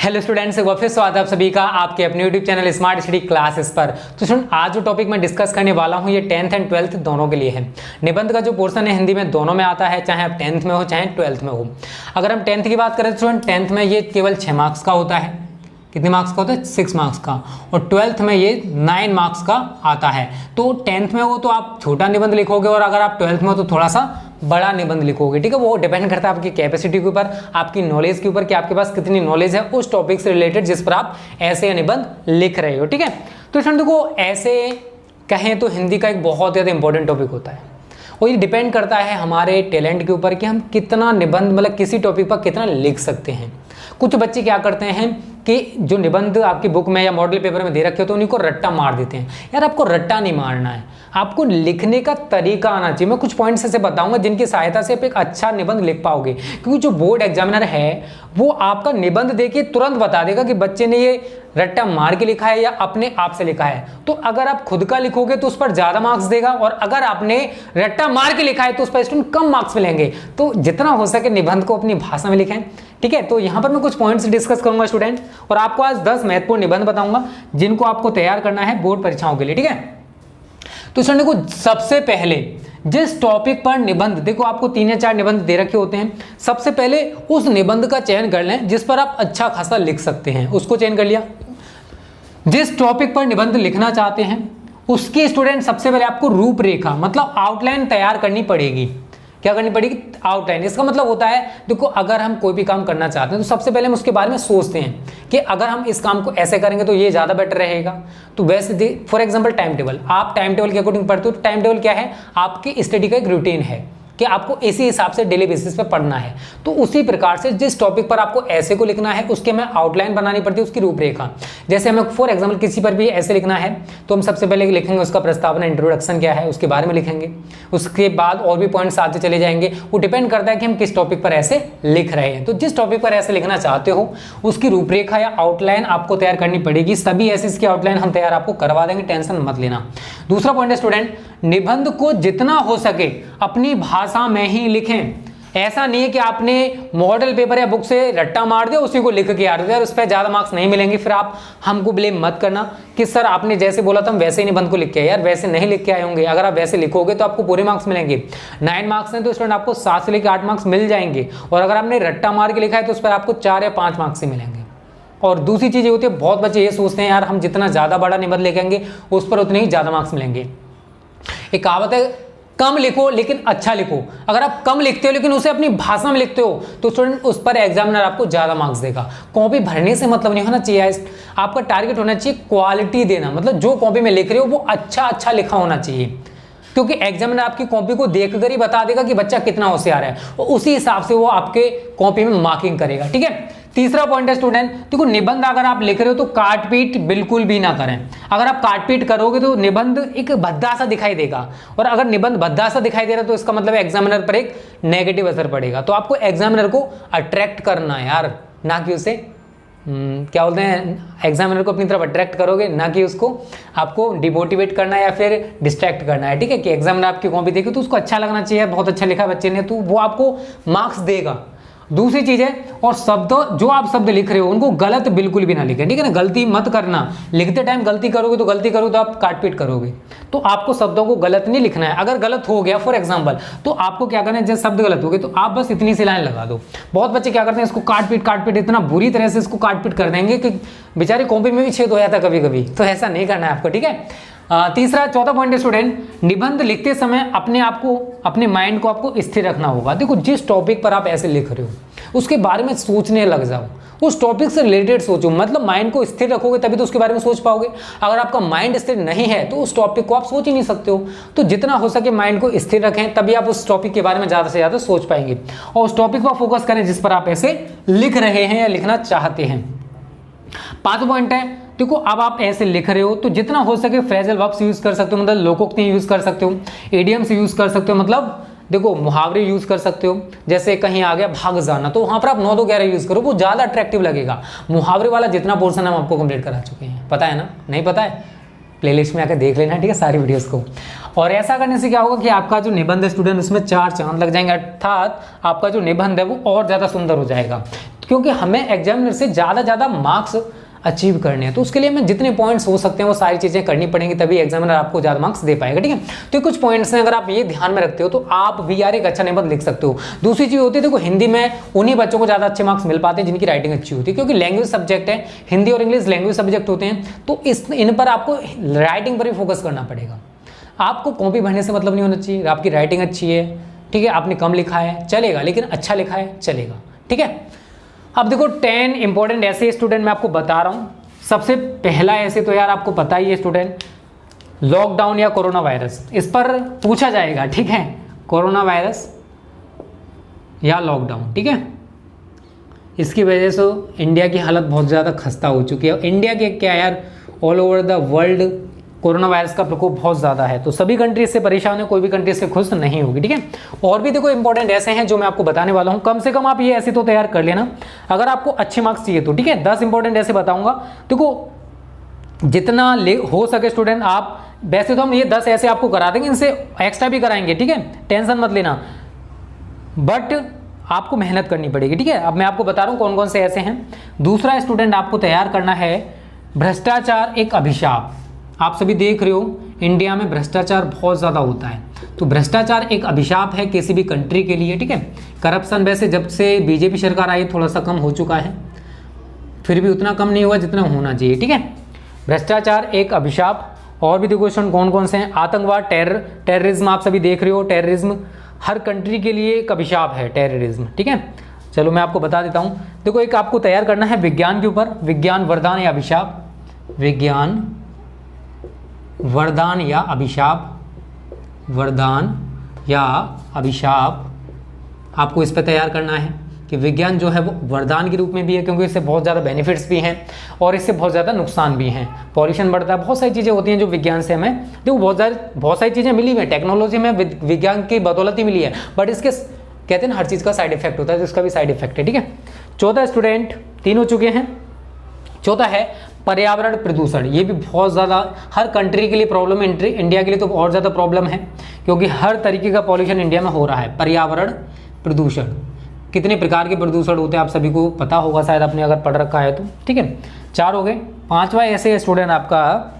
Hello students, एक बार फिर स्वागत है आप सभी का आपके अपने YouTube channel smart study classes पर। तो स्टूडेंट, आज जो टॉपिक मैं डिस्कस करने वाला हूँ ये 10th एंड 12th दोनों के लिए है। निबंध का जो पोर्शन है हिंदी में दोनों में आता है, चाहे आप 10th में हो चाहे 12th में हो। अगर हम 10th की बात करें तो स्टूडेंट 10th में ये केवल 6 मार्क्स का होता है। कितने मार्क्स का होता है? 6 मार्क्स का। और 12th में ये 9 मार्क्स का आता है। तो 10th में हो तो आप छोटा निबंध लिखोगे और अगर आप 12th में हो तो थोड़ा सा बड़ा निबंध लिखोगे। ठीक है, वो डिपेंड करता है आपकी कैपेसिटी के ऊपर, आपकी नॉलेज के ऊपर कि आपके पास कितनी नॉलेज है उस टॉपिक से रिलेटेड जिस पर आप ऐसे निबंध लिख रहे हो। ठीक है, तो स्टूडेंट देखो, ऐसे कहें तो हिंदी का एक बहुत ज़्यादा इंपॉर्टेंट टॉपिक होता है और ये डिपेंड करता है हमारे टैलेंट के ऊपर कि हम कितना निबंध मतलब किसी टॉपिक पर कितना लिख सकते हैं। कुछ बच्चे क्या करते हैं कि जो निबंध आपकी बुक में या मॉडल पेपर में दे रखे हो तो उन्हीं को रट्टा मार देते हैं। यार, आपको रट्टा नहीं मारना है, आपको लिखने का तरीका आना चाहिए। मैं कुछ पॉइंट्स ऐसे बताऊंगा जिनकी सहायता से आप एक अच्छा निबंध लिख पाओगे, क्योंकि जो बोर्ड एग्जामिनर है वो आपका निबंध देके तुरंत बता देगा कि बच्चे ने ये रट्टा मार के लिखा है या अपने आप से लिखा है। तो अगर आप खुद का लिखोगे तो उस पर ज्यादा मार्क्स देगा और अगर आपने रट्टा मार के लिखा है तो उस पर स्टूडेंट कम मार्क्स मिलेंगे। तो जितना हो सके निबंध को अपनी भाषा में लिखें। ठीक है, तो यहाँ पर मैं कुछ पॉइंट्स डिस्कस करूंगा स्टूडेंट, और आपको आज 10 महत्वपूर्ण निबंध बताऊंगा जिनको आपको तैयार करना है बोर्ड परीक्षाओं के लिए। ठीक है, तो स्टूडेंट को सबसे पहले जिस टॉपिक पर निबंध, देखो आपको 3 या 4 निबंध दे रखे होते हैं, सबसे पहले उस निबंध का चयन कर लें जिस पर आप अच्छा खासा लिख सकते हैं। उसको चयन कर लिया। जिस टॉपिक पर निबंध लिखना चाहते हैं उसकी स्टूडेंट सबसे पहले आपको रूपरेखा मतलब आउटलाइन तैयार करनी पड़ेगी। क्या करनी पड़ेगी? आउटलाइन। इसका मतलब होता है, देखो अगर हम कोई भी काम करना चाहते हैं तो सबसे पहले हम उसके बारे में सोचते हैं कि अगर हम इस काम को ऐसे करेंगे तो ये ज़्यादा बेटर रहेगा। तो वैसे फॉर एग्जांपल टाइम टेबल, आप टाइम टेबल के अकॉर्डिंग पढ़ते हो तो टाइम टेबल क्या है? आपकी स्टडी का एक रूटीन है कि आपको इसी हिसाब से डेली बेसिस पे पढ़ना है। तो उसी प्रकार से जिस टॉपिक पर आपको ऐसे को लिखना है उसके में आउटलाइन बनानी पड़ती है, उसकी रूपरेखा। जैसे हमें फॉर एग्जांपल किसी पर भी ऐसे लिखना है तो हम सबसे पहले लिखेंगे उसका प्रस्तावना, इंट्रोडक्शन क्या है उसके बारे में लिखेंगे। उसके बाद और भी पॉइंट्स आते चले जाएंगे। वो डिपेंड करता है कि हम किस टॉपिक पर ऐसे लिख रहे हैं। तो जिस टॉपिक पर ऐसे लिखना चाहते हो उसकी रूपरेखा या आउटलाइन आपको तैयार करनी पड़ेगी। सभी ऐसे इसकी आउटलाइन हम तैयार आपको करवा देंगे, टेंशन मत लेना। दूसरा पॉइंट है स्टूडेंट, निबंध को जितना हो सके अपनी भाषा में ही लिखें। ऐसा नहीं है कि आपने मॉडल पेपर या बुक से रट्टा मार दिया उसी को लिख के आ रहे हो, उस पर ज्यादा मार्क्स नहीं मिलेंगे। फिर आप हमको ब्लेम मत करना कि सर आपने जैसे बोला था हम वैसे ही निबंध को लिख के आए। यार, वैसे नहीं लिख के आए होंगे। अगर आप वैसे लिखोगे तो आपको पूरे मार्क्स मिलेंगे। 9 मार्क्स हैं तो स्टूडेंट आपको 7 से लेकर 8 मार्क्स मिल जाएंगे, और अगर आपने रट्टा मार के लिखा है तो उस पर आपको 4 या 5 मार्क्स ही मिलेंगे। और दूसरी चीज ये होती है, बहुत बच्चे ये सोचते हैं यार हम जितना ज्यादा बड़ा निबंध लिखेंगे उस पर उतने ही ज्यादा मार्क्स मिलेंगे। एक कहावत है, कम लिखो लेकिन अच्छा लिखो। अगर आप कम लिखते हो लेकिन उसे अपनी भाषा में लिखते हो तो स्टूडेंट उस पर एग्जामिनर आपको ज्यादा मार्क्स देगा। कॉपी भरने से मतलब नहीं होना चाहिए, आपका टारगेट होना चाहिए क्वालिटी देना। मतलब जो कॉपी में लिख रहे हो वो अच्छा लिखा होना चाहिए, क्योंकि एग्जामिनर आपकी कॉपी को देखकर ही बता देगा कि बच्चा कितना होशियार है और उसी हिसाब से वो आपके कॉपी में मार्किंग करेगा। ठीक है, तीसरा पॉइंट है स्टूडेंट, देखो निबंध अगर आप लिख रहे हो तो काट पीट बिल्कुल भी ना करें। अगर आप काट पीट करोगे तो निबंध एक भद्दा सा दिखाई देगा, और अगर निबंध भद्दा सा दिखाई दे रहा है तो इसका मतलब एग्जामिनर पर एक नेगेटिव असर पड़ेगा। तो आपको एग्जामिनर को अट्रैक्ट करना है यार, ना कि उसे क्या बोलते हैं, एग्जामिनर को अपनी तरफ अट्रैक्ट करोगे, ना कि उसको आपको डिमोटिवेट करना है या फिर डिस्ट्रैक्ट करना है। ठीक है, कि एग्जामिनर आपकी कॉपी देखे तो उसको अच्छा लगना चाहिए, बहुत अच्छा लिखा बच्चे ने, तो वो आपको मार्क्स देगा। दूसरी चीज है, और शब्द जो आप शब्द लिख रहे हो उनको गलत बिल्कुल भी ना लिखें। ठीक है ना, गलती मत करना। लिखते टाइम गलती करोगे तो आप काटपीट करोगे। तो आपको शब्दों को गलत नहीं लिखना है। अगर गलत हो गया फॉर एग्जांपल तो आपको क्या करना है, जब शब्द गलत हो गए तो आप बस इतनी सी लाइन लगा दो। बहुत बच्चे क्या करते हैं, इसको काटपीट इतना बुरी तरह से इसको काटपीट कर देंगे कि बेचारे कॉपी में भी छेद हो जाता कभी कभी। तो ऐसा नहीं करना है आपको। ठीक है, चौथा पॉइंट है स्टूडेंट, निबंध लिखते समय अपने आप को, अपने माइंड को आपको स्थिर रखना होगा। देखो जिस टॉपिक पर आप ऐसे लिख रहे हो उसके बारे में सोचने लग जाओ, उस टॉपिक से रिलेटेड सोचो। मतलब माइंड को स्थिर रखोगे तभी तो उसके बारे में सोच पाओगे। अगर आपका माइंड स्थिर नहीं है तो उस टॉपिक को आप सोच ही नहीं सकते हो। तो जितना हो सके माइंड को स्थिर रखें, तभी आप उस टॉपिक के बारे में ज्यादा से ज्यादा सोच पाएंगे और उस टॉपिक पर फोकस करें जिस पर आप ऐसे लिख रहे हैं या लिखना चाहते हैं। 5वां पॉइंट है, देखो अब आप ऐसे लिख रहे हो तो जितना हो सके फ्रेजल वर्ब्स यूज कर सकते हो, मतलब लोकोक्ति यूज कर सकते हो, इडियम्स यूज कर सकते हो, मतलब देखो मुहावरे यूज कर सकते हो। जैसे कहीं आ गया भाग जाना तो वहां पर आप 9 2 11 यूज करो, वो ज्यादा अट्रैक्टिव लगेगा। मुहावरे वाला जितना पोर्शन हम आपको कंप्लीट करा चुके हैं, पता है ना? नहीं पता है? प्लेलिस्ट में आकर देख लेना। ठीक है, सारी वीडियोस को। और ऐसा करने से क्या होगा कि आपका जो निबंध है स्टूडेंट उसमें 4 चांद लग जाएंगे, अर्थात आपका जो निबंध है वो और ज्यादा सुंदर हो जाएगा। क्योंकि हमें एग्जामिनर से ज़्यादा मार्क्स अचीव करने हैं, तो उसके लिए हमें जितने पॉइंट्स हो सकते हैं वो सारी चीज़ें करनी पड़ेंगी, तभी एग्जामिनर आपको ज़्यादा मार्क्स दे पाएगा। ठीक है, तो कुछ पॉइंट्स हैं, अगर आप ये ध्यान में रखते हो तो आप भी यार एक अच्छा निबंध लिख सकते हो। दूसरी चीज़ होती है, देखो हिंदी में उन्हीं बच्चों को ज़्यादा अच्छे मार्क्स मिल पाते हैं जिनकी राइटिंग अच्छी होती है, क्योंकि लैंग्वेज सब्जेक्ट है, हिंदी और इंग्लिश लैंग्वेज सब्जेक्ट होते हैं, तो इन पर आपको राइटिंग पर भी फोकस करना पड़ेगा। आपको कॉपी भरने से मतलब नहीं होना चाहिए, आपकी राइटिंग अच्छी है, ठीक है, आपने कम लिखा है चलेगा, लेकिन अच्छा लिखा है चलेगा। ठीक है, अब देखो 10 इंपॉर्टेंट ऐसे स्टूडेंट मैं आपको बता रहा हूँ। सबसे पहला ऐसे तो यार आपको पता ही है स्टूडेंट, लॉकडाउन या कोरोना वायरस, इस पर पूछा जाएगा। ठीक है, कोरोना वायरस या लॉकडाउन, ठीक है, इसकी वजह से इंडिया की हालत बहुत ज़्यादा खस्ता हो चुकी है। इंडिया के क्या यार, all over the world corona virus का प्रकोप बहुत ज़्यादा है, तो सभी कंट्री इससे परेशान है, कोई भी कंट्री इससे खुश नहीं होगी। ठीक है, और भी देखो इंपॉर्टेंट ऐसे हैं जो मैं आपको बताने वाला हूं, कम से कम आप ये ऐसे तो तैयार कर लेना अगर आपको अच्छे मार्क्स चाहिए तो। ठीक है, 10 इंपॉर्टेंट ऐसे बताऊंगा, देखो जितना हो सके स्टूडेंट आप, वैसे तो हम ये 10 ऐसे आपको करा देंगे, इनसे एक्स्ट्रा भी कराएंगे। ठीक है, टेंशन मत लेना, बट आपको मेहनत करनी पड़ेगी। ठीक है, अब मैं आपको बता रहा हूँ कौन कौन से ऐसे हैं। दूसरा स्टूडेंट आपको तैयार करना है, भ्रष्टाचार एक अभिशाप। आप सभी देख रहे हो इंडिया में भ्रष्टाचार बहुत ज़्यादा होता है, तो भ्रष्टाचार एक अभिशाप है किसी भी कंट्री के लिए। ठीक है, करप्शन वैसे जब से बीजेपी सरकार आई थोड़ा सा कम हो चुका है, फिर भी उतना कम नहीं हुआ जितना होना चाहिए। ठीक है, भ्रष्टाचार एक अभिशाप। और भी देखो क्वेश्चन कौन कौन से हैं, आतंकवाद, टेररिज्म, आप सभी देख रहे हो, टेररिज्म हर कंट्री के लिए एक अभिशाप है टेररिज्म। ठीक है, चलो मैं आपको बता देता हूँ। देखो एक आपको तैयार करना है विज्ञान के ऊपर, विज्ञान वरदान या अभिशाप, विज्ञान वरदान या अभिशाप, वरदान या अभिशाप, आपको इस पर तैयार करना है कि विज्ञान जो है वो वरदान के रूप में भी है, क्योंकि इससे बहुत ज़्यादा बेनिफिट्स भी हैं और इससे बहुत ज़्यादा नुकसान भी हैं। पॉल्यूशन बढ़ता है, बहुत सारी चीज़ें होती हैं जो विज्ञान से हमें, देखो बहुत सारी चीज़ें मिली हुई हैं, टेक्नोलॉजी में विज्ञान की बदौलत ही मिली है, बट इसके कहते हैं ना हर चीज़ का साइड इफेक्ट होता है, तो इसका भी साइड इफेक्ट है। ठीक है, चौथा स्टूडेंट 3 हो चुके हैं। चौथा है पर्यावरण प्रदूषण, ये भी बहुत ज़्यादा हर कंट्री के लिए प्रॉब्लम है, इंडिया के लिए तो और ज़्यादा प्रॉब्लम है, क्योंकि हर तरीके का पॉल्यूशन इंडिया में हो रहा है। पर्यावरण प्रदूषण, कितने प्रकार के प्रदूषण होते हैं आप सभी को पता होगा शायद, आपने अगर पढ़ रखा है तो। ठीक है, 4 हो गए। 5वां ऐसे स्टूडेंट आपका,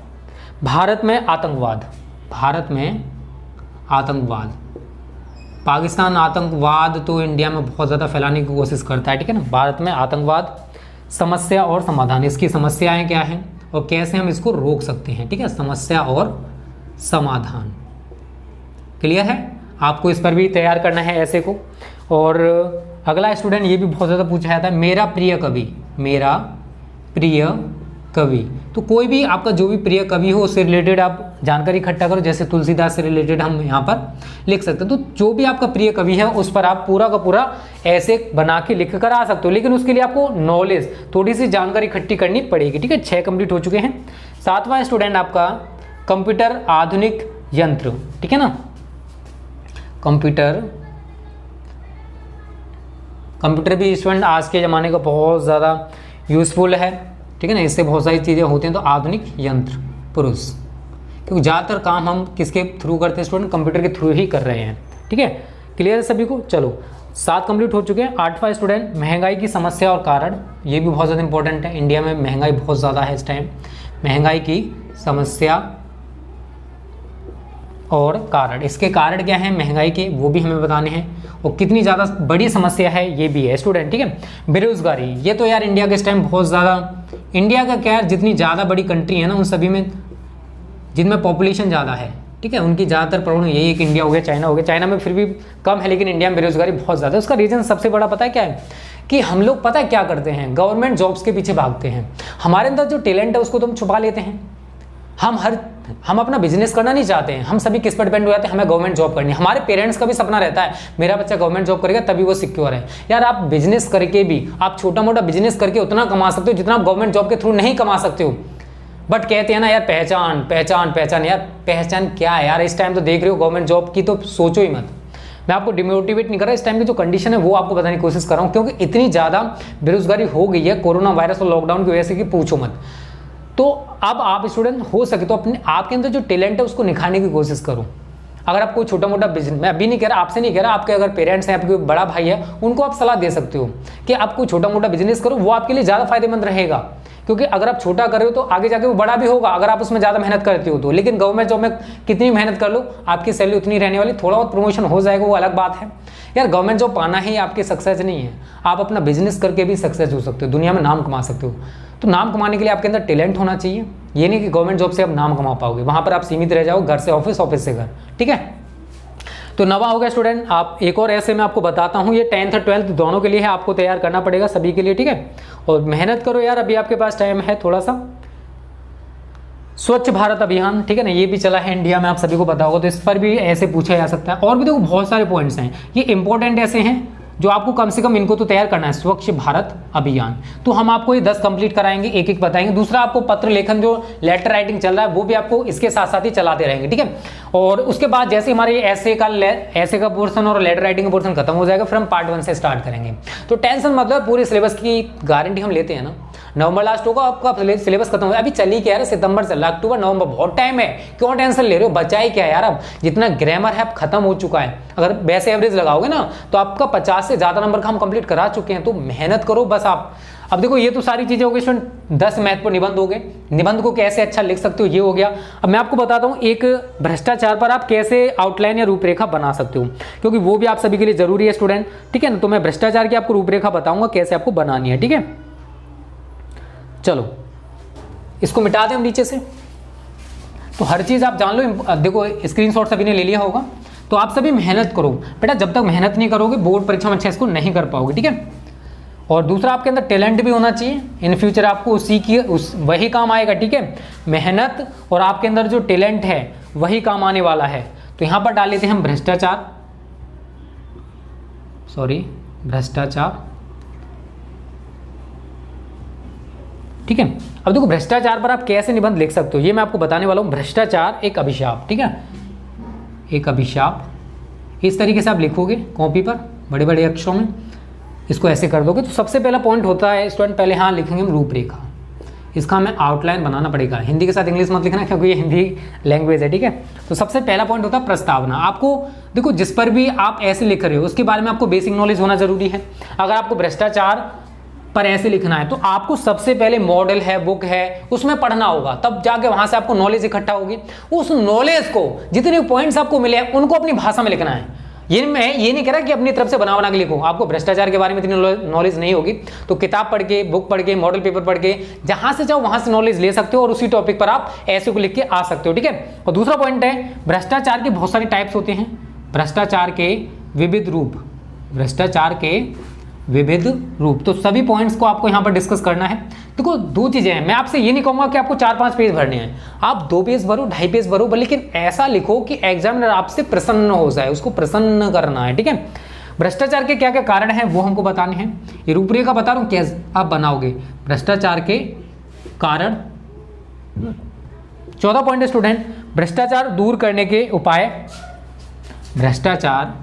भारत में आतंकवाद, भारत में आतंकवाद, पाकिस्तान आतंकवाद तो इंडिया में बहुत ज़्यादा फैलाने की कोशिश करता है। ठीक है ना, भारत में आतंकवाद, समस्या और समाधान, इसकी समस्याएं क्या हैं और कैसे हम इसको रोक सकते हैं। ठीक है, समस्या और समाधान, क्लियर है, आपको इस पर भी तैयार करना है ऐसे को। और अगला स्टूडेंट, ये भी बहुत ज़्यादा पूछा जाता है, मेरा प्रिय कवि, मेरा प्रिय कवि, तो कोई भी आपका जो भी प्रिय कवि हो उससे रिलेटेड आप जानकारी इकट्ठा करो, जैसे तुलसीदास से रिलेटेड हम यहाँ पर लिख सकते हैं। तो जो भी आपका प्रिय कवि है उस पर आप पूरा का पूरा ऐसे बना के लिख कर आ सकते हो, लेकिन उसके लिए आपको नॉलेज, थोड़ी सी जानकारी इकट्ठी करनी पड़ेगी। ठीक है, 6 कंप्लीट हो चुके हैं। 7वां स्टूडेंट आपका कंप्यूटर आधुनिक यंत्र, ठीक है ना, कंप्यूटर भी स्टूडेंट आज के ज़माने का बहुत ज़्यादा यूज़फुल है। ठीक है ना, इससे बहुत सारी चीज़ें होती हैं, तो आधुनिक यंत्र पुरुष, क्योंकि ज़्यादातर काम हम किसके थ्रू करते हैं स्टूडेंट, कंप्यूटर के थ्रू ही कर रहे हैं। ठीक है, क्लियर है सभी को। चलो 7 कंप्लीट हो चुके हैं। 8वां स्टूडेंट, महंगाई की समस्या और कारण, ये भी बहुत ज़्यादा इंपॉर्टेंट है, इंडिया में महंगाई बहुत ज़्यादा है इस टाइम, महंगाई की समस्या और कारण, इसके कारण क्या है महंगाई के वो भी हमें बताने हैं, और कितनी ज़्यादा बड़ी समस्या है ये भी है स्टूडेंट। ठीक है, बेरोजगारी, ये तो यार इंडिया के इस टाइम बहुत ज़्यादा, इंडिया का क्या है, जितनी ज़्यादा बड़ी कंट्री है ना उन सभी में जिनमें पॉपुलेशन ज़्यादा है, ठीक है, उनकी ज़्यादातर प्रॉब्लम यही है कि इंडिया हो गया, चाइना हो गया, चाइना में फिर भी कम है, लेकिन इंडिया में बेरोजगारी बहुत ज़्यादा है। उसका रीज़न सबसे बड़ा पता है क्या है, कि हम लोग पता है क्या करते हैं, गवर्नमेंट जॉब्स के पीछे भागते हैं, हमारे अंदर जो टैलेंट है उसको तो हम छुपा लेते हैं, हम अपना बिजनेस करना नहीं चाहते हैं, हम सभी किस पर डिपेंड हो जाते हैं, हमें गवर्नमेंट जॉब करनी है। हमारे पेरेंट्स का भी सपना रहता है मेरा बच्चा गवर्नमेंट जॉब करेगा तभी वो सिक्योर है। यार आप बिजनेस करके भी, आप छोटा मोटा बिजनेस करके उतना कमा सकते हो जितना आप गवर्नमेंट जॉब के थ्रू नहीं कमा सकते हो। बट कहते हैं ना यार पहचान पहचान पहचान, यार पहचान क्या है यार, इस टाइम तो देख रहे हो गवर्नमेंट जॉब की तो सोचो ही मत। मैं आपको डिमोटिवेट नहीं कर रहा, इस टाइम की जो कंडीशन है वो आपको बताने की कोशिश कर रहा हूँ, क्योंकि इतनी ज़्यादा बेरोजगारी हो गई है कोरोना वायरस और लॉकडाउन की वजह से कि पूछो मत। तो अब आप स्टूडेंट हो सके तो अपने आपके अंदर जो टैलेंट है उसको निखारने की कोशिश करो। अगर आप कोई छोटा मोटा बिजनेस, मैं अभी नहीं कह रहा, आपसे नहीं कह रहा, आपके अगर पेरेंट्स हैं, आपके बड़ा भाई है, उनको आप सलाह दे सकते हो कि आप कोई छोटा मोटा बिजनेस करो, वो आपके लिए ज़्यादा फायदेमंद रहेगा। क्योंकि अगर आप छोटा कर रहे हो तो आगे जाके वो बड़ा भी होगा अगर आप उसमें ज़्यादा मेहनत करते हो तो। लेकिन गवर्नमेंट जॉब में कितनी मेहनत कर लो, आपकी सैलरी उतनी रहने वाली, थोड़ा बहुत प्रमोशन हो जाएगा, वो अलग बात है यार। गवर्नमेंट जॉब पाना ही आपकी सक्सेस नहीं है, आप अपना बिजनेस करके भी सक्सेस हो सकते हो, दुनिया में नाम कमा सकते हो। तो नाम कमाने के लिए आपके अंदर टैलेंट होना चाहिए। ये नहीं कि गवर्नमेंट जॉब से आप नाम कमा पाओगे, वहाँ पर आप सीमित रह जाओ, घर से ऑफिस, ऑफिस से घर, ठीक है। तो नवा हो गया स्टूडेंट। आप एक और ऐसे मैं आपको बताता हूँ, ये 10th और 12th दोनों के लिए है, आपको तैयार करना पड़ेगा सभी के लिए, ठीक है। और मेहनत करो यार, अभी आपके पास टाइम है थोड़ा सा। स्वच्छ भारत अभियान, ठीक है ना, ये भी चला है इंडिया में, आप सभी को पता होगा, तो इस पर भी ऐसे पूछा जा सकता है। और भी देखो बहुत सारे पॉइंट्स हैं, ये इंपॉर्टेंट ऐसे हैं जो आपको कम से कम इनको तो तैयार करना है। स्वच्छ भारत अभियान, तो हम आपको ये 10 कंप्लीट कराएंगे, एक एक बताएंगे। दूसरा, आपको पत्र लेखन जो लेटर राइटिंग चल रहा है वो भी आपको इसके साथ साथ ही चलाते रहेंगे, ठीक है। और उसके बाद जैसे हमारे ऐसे का पोर्शन और लेटर राइटिंग का पोर्शन खत्म हो जाएगा, फिर हम पार्ट 1 से स्टार्ट करेंगे। तो टेंशन मतलब, पूरे सिलेबस की गारंटी हम लेते हैं ना। नवंबर लास्ट होगा आपका सिलेबस खत्म हो, अभी चली क्या है, सितंबर चल रहा, अक्टूबर नवंबर, बहुत टाइम है, क्यों टेंशन ले रहे हो, बचाए क्या यार। अब जितना ग्रामर है अब खत्म हो चुका है, अगर वैसे एवरेज लगाओगे ना तो आपका 50 से ज़्यादा नंबर का हम कंप्लीट करा चुके हैं। तो मेहनत करो बस आप। अब देखो ये तो सारी चीज़ें हो गई स्टूडेंट, 10 महत्वपूर्ण निबंध हो गए, निबंध को कैसे अच्छा लिख सकते हो ये हो गया। अब मैं आपको बताता हूँ एक भ्रष्टाचार पर आप कैसे आउटलाइन या रूपरेखा बना सकते हो, क्योंकि वो भी आप सभी के लिए जरूरी है स्टूडेंट, ठीक है ना। तो मैं भ्रष्टाचार की आपको रूपरेखा बताऊंगा कैसे आपको बनानी है, ठीक है। चलो इसको मिटा दें हम नीचे से, तो हर चीज़ आप जान लो। देखो स्क्रीनशॉट सभी ने ले लिया होगा, तो आप सभी मेहनत करो बेटा, जब तक मेहनत नहीं करोगे बोर्ड परीक्षा में अच्छा इसको नहीं कर पाओगे, ठीक है। और दूसरा, आपके अंदर टैलेंट भी होना चाहिए, इन फ्यूचर आपको वही काम आएगा, ठीक है। मेहनत और आपके अंदर जो टैलेंट है वही काम आने वाला है। तो यहां पर डाल लेते हैं हम भ्रष्टाचार, ठीक है। अब देखो भ्रष्टाचार पर आप कैसे निबंध लिख सकते हो ये मैं आपको बताने वाला हूं। भ्रष्टाचार एक अभिशाप, ठीक है, एक अभिशाप, इस तरीके से आप लिखोगे कॉपी पर बड़े बड़े अक्षरों में, इसको ऐसे कर दोगे। तो सबसे पहला पॉइंट होता है स्टूडेंट, पहले हाँ लिखेंगे हम रूपरेखा, इसका हमें आउटलाइन बनाना पड़ेगा। हिंदी के साथ इंग्लिश मत लिखना क्योंकि ये हिंदी लैंग्वेज है, ठीक है। तो सबसे पहला पॉइंट होता है प्रस्तावना। आपको देखो जिस पर भी आप ऐसे लिख रहे हो उसके बारे में आपको बेसिक नॉलेज होना जरूरी है। अगर आपको भ्रष्टाचार पर ऐसे लिखना है तो आपको सबसे पहले मॉडल है, बुक है, उसमें पढ़ना होगा, तब जाके वहां से आपको नॉलेज इकट्ठा होगी। उस नॉलेज को, जितने पॉइंट्स आपको मिले हैं उनको अपनी भाषा में लिखना है। मैं ये नहीं कह रहा कि अपनी तरफ से बना के लिखो, आपको भ्रष्टाचार के बारे में इतनी नॉलेज नहीं होगी तो किताब पढ़ के, बुक पढ़ के, मॉडल पेपर पढ़ के, जहां से चाहो वहां से नॉलेज ले सकते हो और उसी टॉपिक पर आप ऐसे को लिख के आ सकते हो, ठीक है। और दूसरा पॉइंट है, भ्रष्टाचार के बहुत सारे टाइप्स होते हैं, भ्रष्टाचार के विविध रूप, भ्रष्टाचार के विविध रूप। तो सभी पॉइंट्स को आपको यहां पर डिस्कस करना है। देखो दो चीजें हैं, मैं आपसे ये नहीं कहूंगा कि आपको 4-5 पेज भरने हैं, आप 2 पेज भरो, 2.5 पेज भरो, लेकिन ऐसा लिखो कि एग्जामिनर आपसे प्रसन्न हो जाए, उसको प्रसन्न करना है, ठीक है। भ्रष्टाचार के क्या क्या कारण हैं वो हमको बताने हैं, ये रूपरेखा बता रहा हूं कैसे आप बनाओगे भ्रष्टाचार के कारण। 14 पॉइंट है स्टूडेंट, भ्रष्टाचार दूर करने के उपाय, भ्रष्टाचार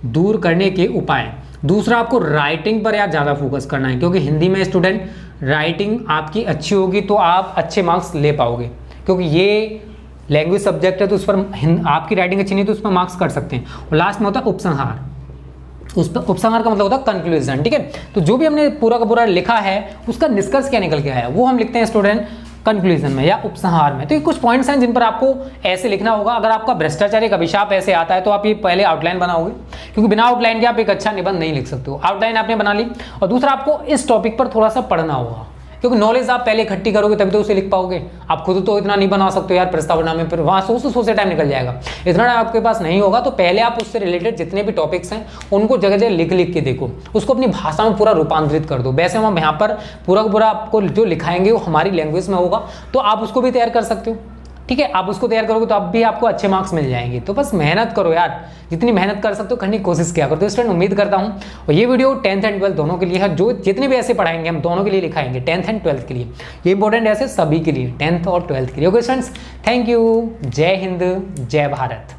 दूर करने के उपाय। दूसरा, आपको राइटिंग पर यार ज़्यादा फोकस करना है, क्योंकि हिंदी में स्टूडेंट राइटिंग आपकी अच्छी होगी तो आप अच्छे मार्क्स ले पाओगे, क्योंकि ये लैंग्वेज सब्जेक्ट है तो उस पर आपकी राइटिंग अच्छी नहीं तो उस पर मार्क्स कर सकते हैं। और लास्ट में होता है उपसंहार, उस पर उपसंहार का मतलब होता है कंक्लूजन, ठीक है। तो जो भी हमने पूरा का पूरा लिखा है उसका निष्कर्ष क्या निकल के आया वो हम लिखते हैं स्टूडेंट कंक्लूजन में या उपसंहार में। तो ये कुछ पॉइंट्स हैं जिन पर आपको ऐसे लिखना होगा। अगर आपका भ्रष्टाचार एक अभिशाप ऐसे आता है तो आप ये पहले आउटलाइन बनाओगे, क्योंकि बिना आउटलाइन के आप एक अच्छा निबंध नहीं लिख सकते हो। आउटलाइन आपने बना ली, और दूसरा आपको इस टॉपिक पर थोड़ा सा पढ़ना होगा, क्योंकि नॉलेज आप पहले इकट्ठी करोगे तभी तो उसे लिख पाओगे। आप खुद तो इतना नहीं बना सकते हो यार प्रस्तावना में, फिर वहाँ सोचते टाइम निकल जाएगा। इतना टाइम आपके पास नहीं होगा तो पहले आप उससे रिलेटेड जितने भी टॉपिक्स हैं उनको जगह जगह लिख के देखो, उसको अपनी भाषा में पूरा रूपांतरित कर दो। वैसे हम यहाँ पर पूरा का पूरा आपको जो लिखाएंगे वो हमारी लैंग्वेज में होगा, तो आप उसको भी तैयार कर सकते हो, ठीक है। आप उसको तैयार करोगे तो अब भी आपको अच्छे मार्क्स मिल जाएंगे। तो बस मेहनत करो यार, जितनी मेहनत कर सकते हो करने की कोशिश किया करो। तो स्टूडेंट उम्मीद करता हूँ और ये वीडियो 10th एंड 12th दोनों के लिए है, जो जितने भी ऐसे पढ़ाएंगे हम दोनों के लिए लिखाएंगे, 10th एंड 12th के लिए। ये इंपॉर्टेंट ऐसे सभी के लिए, 10th और 12th के लिए। ओके स्टूडेंट्स, थैंक यू, जय हिंद, जय भारत।